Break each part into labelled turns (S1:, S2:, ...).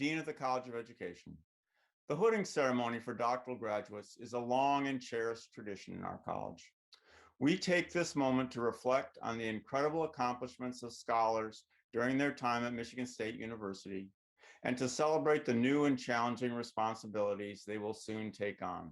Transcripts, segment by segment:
S1: Dean of the College of Education. The hooding ceremony for doctoral graduates is a long and cherished tradition in our college. We take this moment to reflect on the incredible accomplishments of scholars during their time at Michigan State University and to celebrate the new and challenging responsibilities they will soon take on.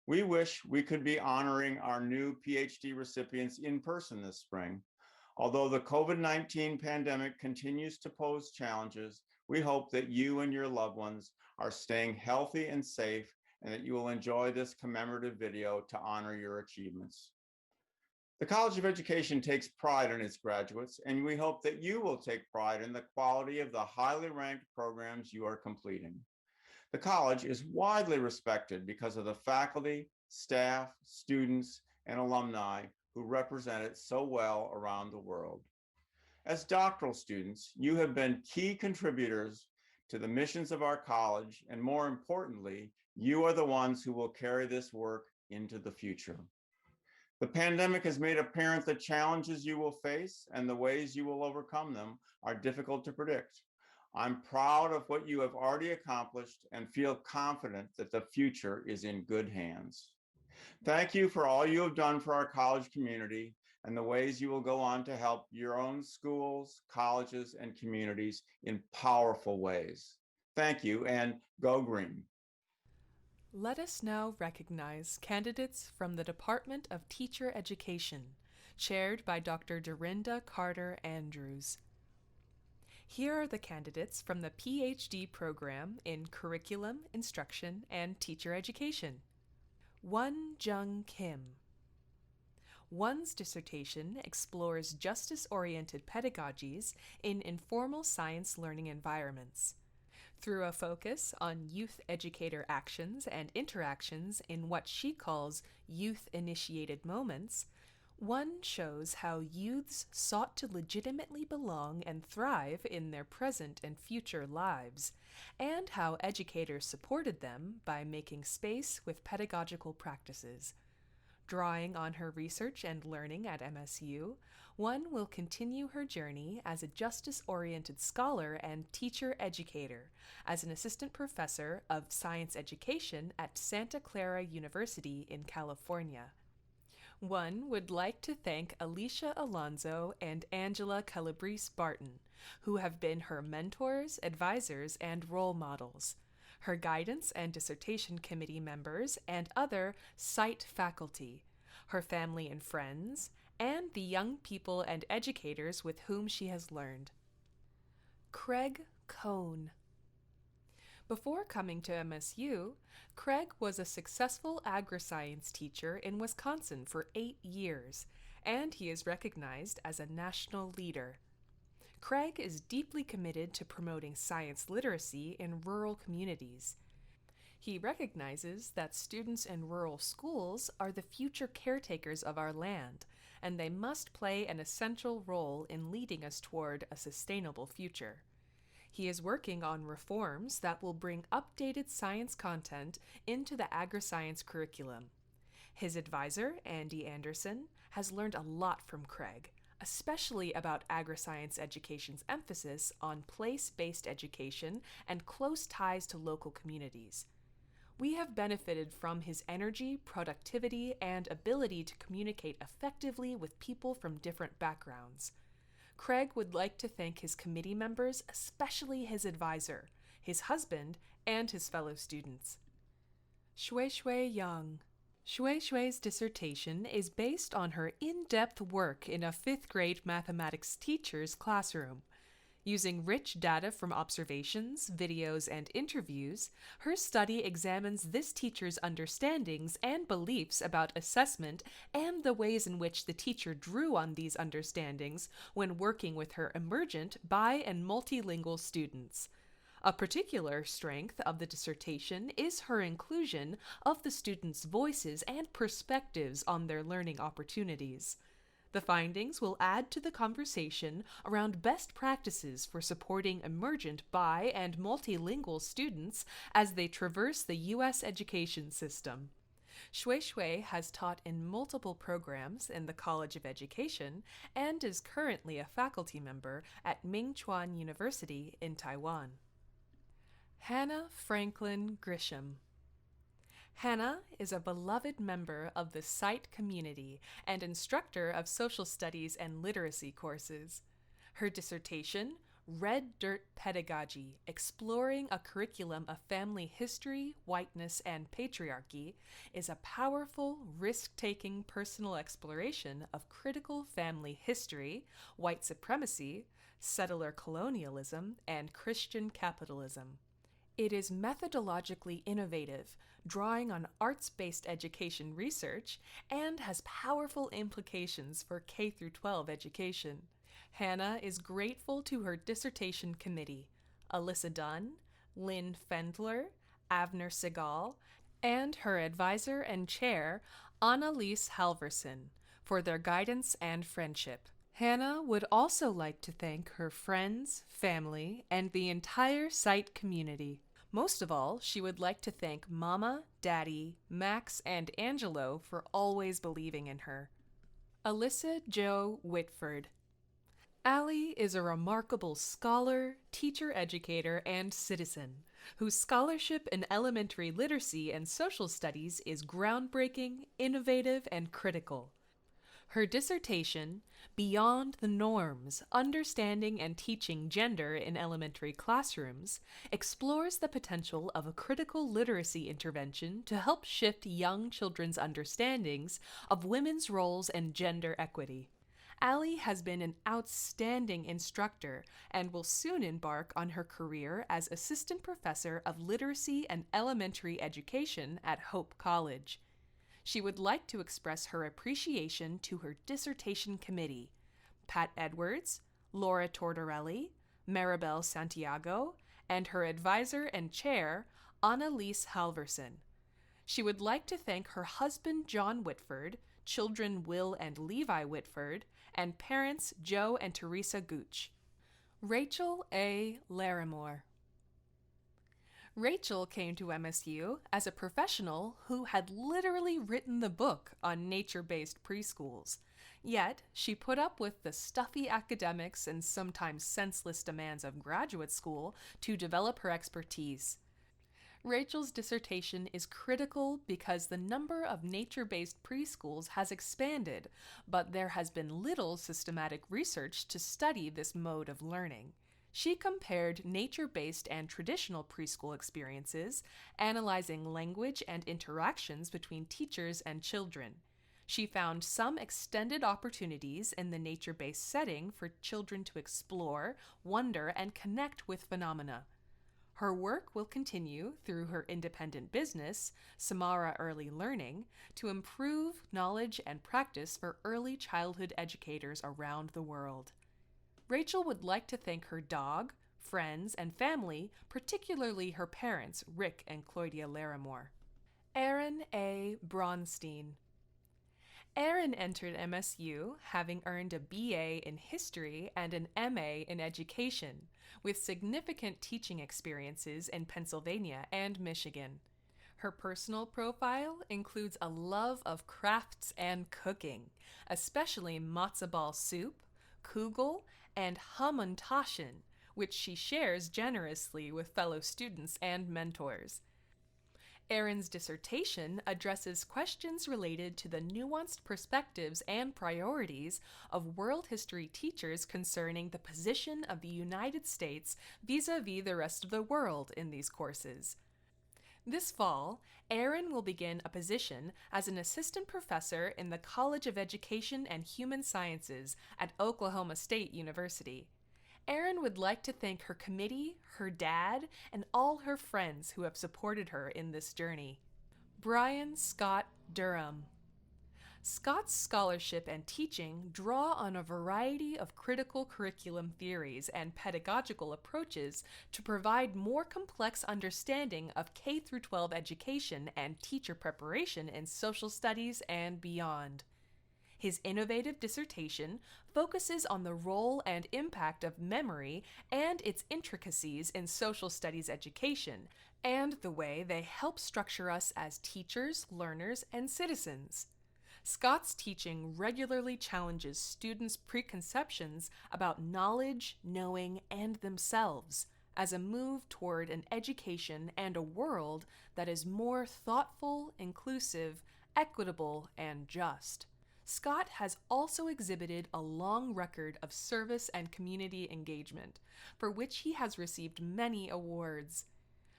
S1: We wish we could be honoring our new PhD recipients in person this spring. Although the COVID-19 pandemic continues to pose challenges, we hope that you and your loved ones are staying healthy and safe and that you will enjoy this commemorative video to honor your achievements. The College of Education takes pride in its graduates, and we hope that you will take pride in the quality of the highly ranked programs you are completing. The college is widely respected because of the faculty, staff, students, and alumni who represent it so well around the world. As doctoral students, you have been key contributors to the missions of our college, and more importantly, you are the ones who will carry this work into the future. The pandemic has made apparent the challenges you will face and the ways you will overcome them are difficult to predict. I'm proud of what you have already accomplished and feel confident that the future is in good hands. Thank you for all you have done for our college community and the ways you will go on to help your own schools, colleges, and communities in powerful ways. Thank you, and go green.
S2: Let us now recognize candidates from the Department of Teacher Education, chaired by Dr. Dorinda Carter Andrews. Here are the candidates from the PhD program in Curriculum, Instruction, and Teacher Education. Won Jung Kim. Won's dissertation explores justice-oriented pedagogies in informal science learning environments. Through a focus on youth educator actions and interactions in what she calls youth-initiated moments, Won shows how youths sought to legitimately belong and thrive in their present and future lives, and how educators supported them by making space with pedagogical practices. Drawing on her research and learning at MSU, Won will continue her journey as a justice-oriented scholar and teacher educator, as an assistant professor of science education at Santa Clara University in California. Won would like to thank Alicia Alonso and Angela Calabrese Barton, who have been her mentors, advisors, and role models, her guidance and dissertation committee members, and other site faculty, her family and friends, and the young people and educators with whom she has learned. Craig Cohn. Before coming to MSU, Craig was a successful agri-science teacher in Wisconsin for 8 years, and he is recognized as a national leader. Craig is deeply committed to promoting science literacy in rural communities. He recognizes that students in rural schools are the future caretakers of our land, and they must play an essential role in leading us toward a sustainable future. He is working on reforms that will bring updated science content into the agri-science curriculum. His advisor, Andy Anderson, has learned a lot from Craig, especially about agri-science education's emphasis on place-based education and close ties to local communities. We have benefited from his energy, productivity, and ability to communicate effectively with people from different backgrounds. Craig would like to thank his committee members, especially his advisor, his husband, and his fellow students. Shui Shui Yang. Shui Shui's dissertation is based on her in-depth work in a 5th grade mathematics teacher's classroom. Using rich data from observations, videos, and interviews, her study examines this teacher's understandings and beliefs about assessment and the ways in which the teacher drew on these understandings when working with her emergent bi- and multilingual students. A particular strength of the dissertation is her inclusion of the students' voices and perspectives on their learning opportunities. The findings will add to the conversation around best practices for supporting emergent bi- and multilingual students as they traverse the U.S. education system. Shui Shui has taught in multiple programs in the College of Education and is currently a faculty member at Mingchuan University in Taiwan. Hannah Franklin Grisham. Hannah is a beloved member of the SITE community and instructor of social studies and literacy courses. Her dissertation, Red Dirt Pedagogy, Exploring a Curriculum of Family History, Whiteness, and Patriarchy, is a powerful, risk-taking personal exploration of critical family history, white supremacy, settler colonialism, and Christian capitalism. It is methodologically innovative, drawing on arts-based education research, and has powerful implications for K-12 education. Hannah is grateful to her dissertation committee, Alyssa Dunn, Lynn Fendler, Avner Segal, and her advisor and chair, Annalise Halverson, for their guidance and friendship. Hannah would also like to thank her friends, family, and the entire SITE community. Most of all, she would like to thank Mama, Daddy, Max, and Angelo for always believing in her. Alyssa Jo Whitford. Allie is a remarkable scholar, teacher-educator, and citizen whose scholarship in elementary literacy and social studies is groundbreaking, innovative, and critical. Her dissertation, Beyond the Norms, Understanding and Teaching Gender in Elementary Classrooms, explores the potential of a critical literacy intervention to help shift young children's understandings of women's roles and gender equity. Allie has been an outstanding instructor and will soon embark on her career as Assistant Professor of Literacy and Elementary Education at Hope College. She would like to express her appreciation to her dissertation committee, Pat Edwards, Laura Tortorelli, Maribel Santiago, and her advisor and chair, Annalise Halverson. She would like to thank her husband, John Whitford, children Will and Levi Whitford, and parents Joe and Teresa Gooch. Rachel A. Larimore. Rachel came to MSU as a professional who had literally written the book on nature-based preschools. Yet, she put up with the stuffy academics and sometimes senseless demands of graduate school to develop her expertise. Rachel's dissertation is critical because the number of nature-based preschools has expanded, but there has been little systematic research to study this mode of learning. She compared nature-based and traditional preschool experiences, analyzing language and interactions between teachers and children. She found some extended opportunities in the nature-based setting for children to explore, wonder, and connect with phenomena. Her work will continue through her independent business, Samara Early Learning, to improve knowledge and practice for early childhood educators around the world. Rachel would like to thank her dog, friends, and family, particularly her parents, Rick and Claudia Larimore. Erin A. Bronstein. Erin entered MSU having earned a BA in History and an MA in Education, with significant teaching experiences in Pennsylvania and Michigan. Her personal profile includes a love of crafts and cooking, especially matzo ball soup, kugel, and Hamantaschen, which she shares generously with fellow students and mentors. Erin's dissertation addresses questions related to the nuanced perspectives and priorities of world history teachers concerning the position of the United States vis-a-vis the rest of the world in these courses. This fall, Erin will begin a position as an assistant professor in the College of Education and Human Sciences at Oklahoma State University. Erin would like to thank her committee, her dad, and all her friends who have supported her in this journey. Brian Scott Durham. Scott's scholarship and teaching draw on a variety of critical curriculum theories and pedagogical approaches to provide more complex understanding of K-12 education and teacher preparation in social studies and beyond. His innovative dissertation focuses on the role and impact of memory and its intricacies in social studies education, and the way they help structure us as teachers, learners, and citizens. Scott's teaching regularly challenges students' preconceptions about knowledge, knowing, and themselves, as a move toward an education and a world that is more thoughtful, inclusive, equitable, and just. Scott has also exhibited a long record of service and community engagement, for which he has received many awards.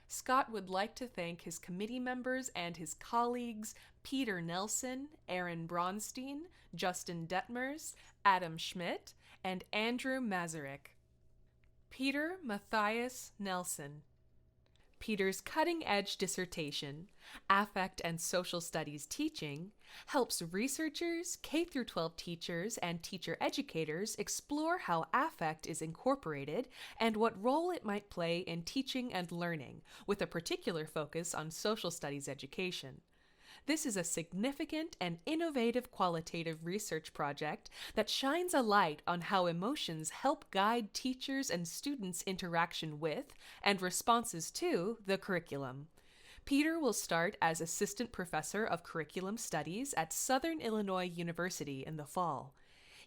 S2: Scott would like to thank his committee members and his colleagues Peter Nelson, Aaron Bronstein, Justin Detmers, Adam Schmidt, and Andrew Mazurek. Peter Matthias Nelson. Peter's cutting-edge dissertation, Affect and Social Studies Teaching, helps researchers, K-12 teachers, and teacher educators explore how affect is incorporated and what role it might play in teaching and learning, with a particular focus on social studies education. This is a significant and innovative qualitative research project that shines a light on how emotions help guide teachers' and students' interaction with and responses to the curriculum. Peter will start as Assistant Professor of Curriculum Studies at Southern Illinois University in the fall.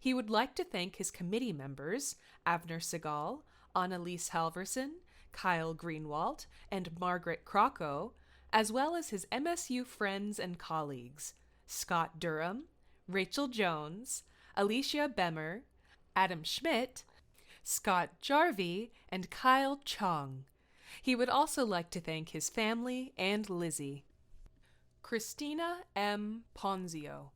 S2: He would like to thank his committee members, Avner Segal, Annalise Halverson, Kyle Greenwald, and Margaret Krockow, as well as his MSU friends and colleagues, Scott Durham, Rachel Jones, Alicia Bemmer, Adam Schmidt, Scott Jarvie, and Kyle Chong. He would also like to thank his family and Lizzie. Christina M. Ponzio.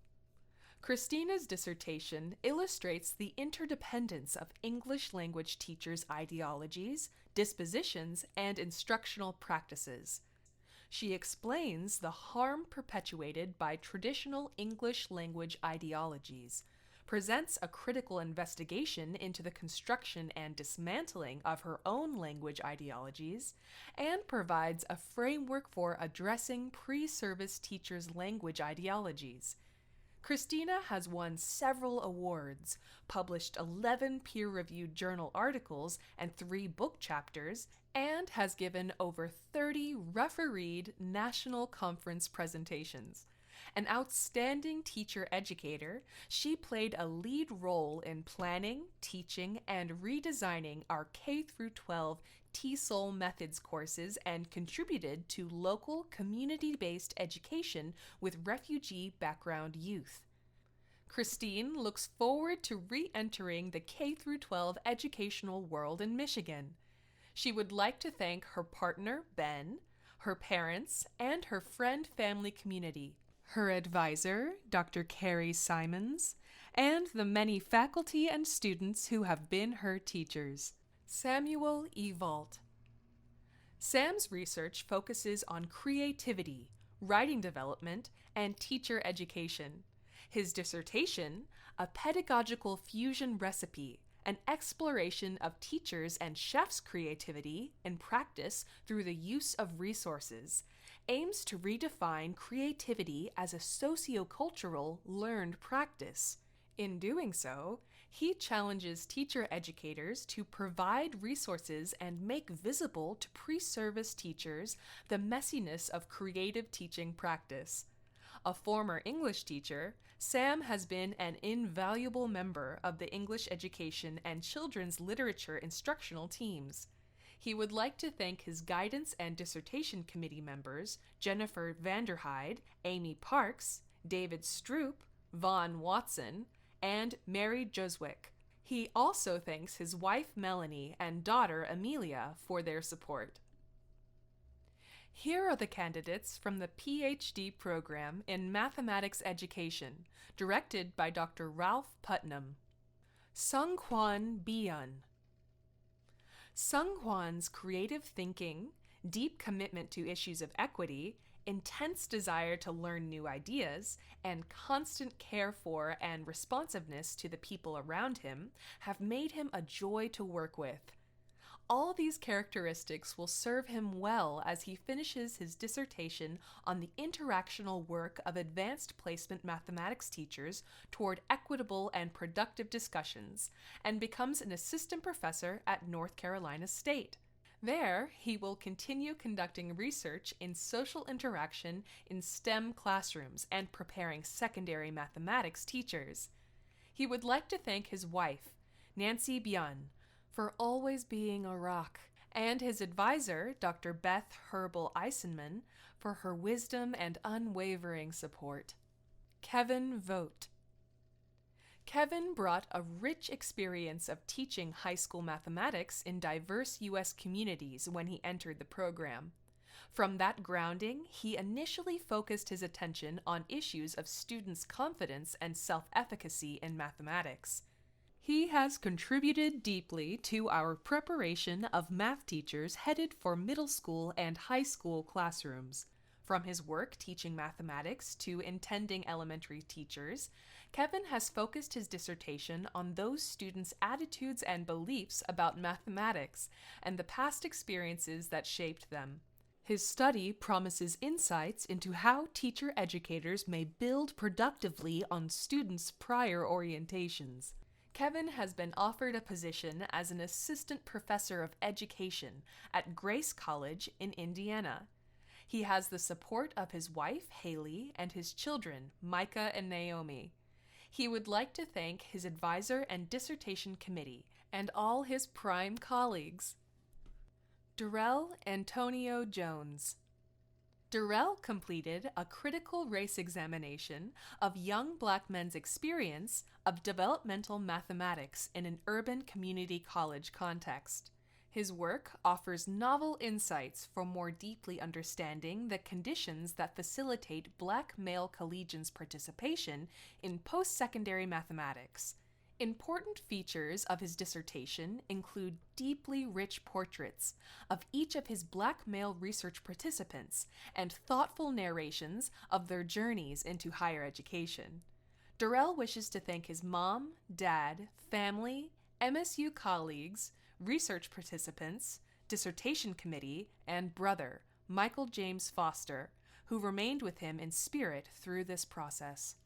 S2: Christina's dissertation illustrates the interdependence of English language teachers' ideologies, dispositions, and instructional practices. She explains the harm perpetuated by traditional English language ideologies, presents a critical investigation into the construction and dismantling of her own language ideologies, and provides a framework for addressing pre-service teachers' language ideologies. Christina has won several awards, published 11 peer-reviewed journal articles and 3 book chapters, and has given over 30 refereed national conference presentations. An outstanding teacher educator, she played a lead role in planning, teaching, and redesigning our K-12 TESOL methods courses and contributed to local community-based education with refugee background youth. Christine looks forward to re-entering the K-12 educational world in Michigan. She would like to thank her partner, Ben, her parents, and her friend-family community, her advisor, Dr. Carrie Simons, and the many faculty and students who have been her teachers. Samuel E. Vault. Sam's research focuses on creativity, writing development, and teacher education. His dissertation, A Pedagogical Fusion Recipe, an exploration of teachers' and chefs' creativity in practice through the use of resources, aims to redefine creativity as a sociocultural learned practice. In doing so, he challenges teacher educators to provide resources and make visible to pre-service teachers the messiness of creative teaching practice. A former English teacher, Sam has been an invaluable member of the English education and children's literature instructional teams. He would like to thank his guidance and dissertation committee members, Jennifer Vanderhyde, Amy Parks, David Stroop, Vaughn Watson, and Mary Joswick. He also thanks his wife Melanie and daughter Amelia for their support. Here are the candidates from the PhD program in Mathematics Education, directed by Dr. Ralph Putnam. Sung-Hwan Byun. Sung-Hwan's creative thinking, deep commitment to issues of equity, intense desire to learn new ideas, and constant care for and responsiveness to the people around him have made him a joy to work with. All these characteristics will serve him well as he finishes his dissertation on the interactional work of advanced placement mathematics teachers toward equitable and productive discussions, and becomes an assistant professor at North Carolina State. There, he will continue conducting research in social interaction in STEM classrooms and preparing secondary mathematics teachers. He would like to thank his wife, Nancy Byun, for always being a rock and his advisor, Dr. Beth Herbal Eisenman, for her wisdom and unwavering support. Kevin Vogt. Kevin brought a rich experience of teaching high school mathematics in diverse U.S. communities when he entered the program. From that grounding, he initially focused his attention on issues of students' confidence and self-efficacy in mathematics. He has contributed deeply to our preparation of math teachers headed for middle school and high school classrooms. From his work teaching mathematics to intending elementary teachers, Kevin has focused his dissertation on those students' attitudes and beliefs about mathematics and the past experiences that shaped them. His study promises insights into how teacher educators may build productively on students' prior orientations. Kevin has been offered a position as an assistant professor of education at Grace College in Indiana. He has the support of his wife, Haley, and his children, Micah and Naomi. He would like to thank his advisor and dissertation committee and all his prime colleagues. Darrell Antonio Jones. Darrell completed a critical race examination of young black men's experience of developmental mathematics in an urban community college context. His work offers novel insights for more deeply understanding the conditions that facilitate black male collegians' participation in post-secondary mathematics. Important features of his dissertation include deeply rich portraits of each of his black male research participants and thoughtful narrations of their journeys into higher education. Darrell wishes to thank his mom, dad, family, MSU colleagues, research participants, dissertation committee, and brother, Michael James Foster, who remained with him in spirit through this process.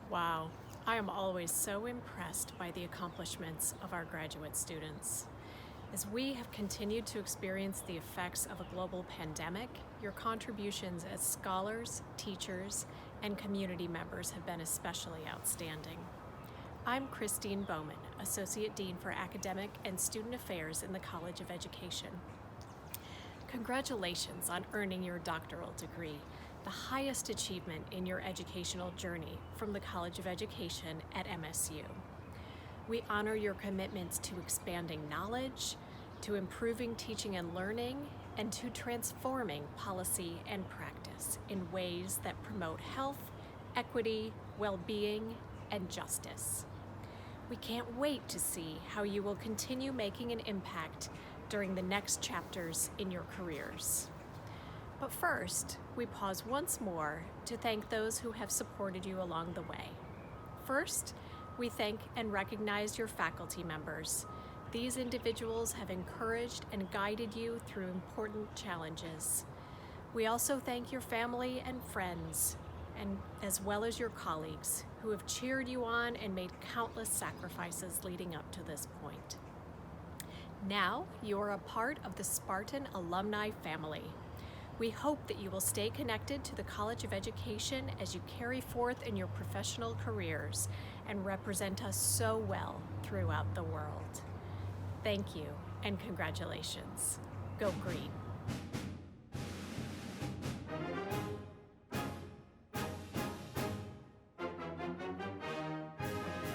S3: Wow, I am always so impressed by the accomplishments of our graduate students. As we have continued to experience the effects of a global pandemic, your contributions as scholars, teachers, and community members have been especially outstanding. I'm Christine Bowman, Associate Dean for Academic and Student Affairs in the College of Education. Congratulations on earning your doctoral degree, the highest achievement in your educational journey from the College of Education at MSU. We honor your commitments to expanding knowledge, to improving teaching and learning, and to transforming policy and practice in ways that promote health, equity, well-being, and justice. We can't wait to see how you will continue making an impact during the next chapters in your careers. But first, we pause once more to thank those who have supported you along the way. First, we thank and recognize your faculty members. These individuals have encouraged and guided you through important challenges. We also thank your family and friends, and as well as your colleagues who have cheered you on and made countless sacrifices leading up to this point. Now, you're a part of the Spartan alumni family. We hope that you will stay connected to the College of Education as you carry forth in your professional careers and represent us so well throughout the world. Thank you and congratulations. Go Green.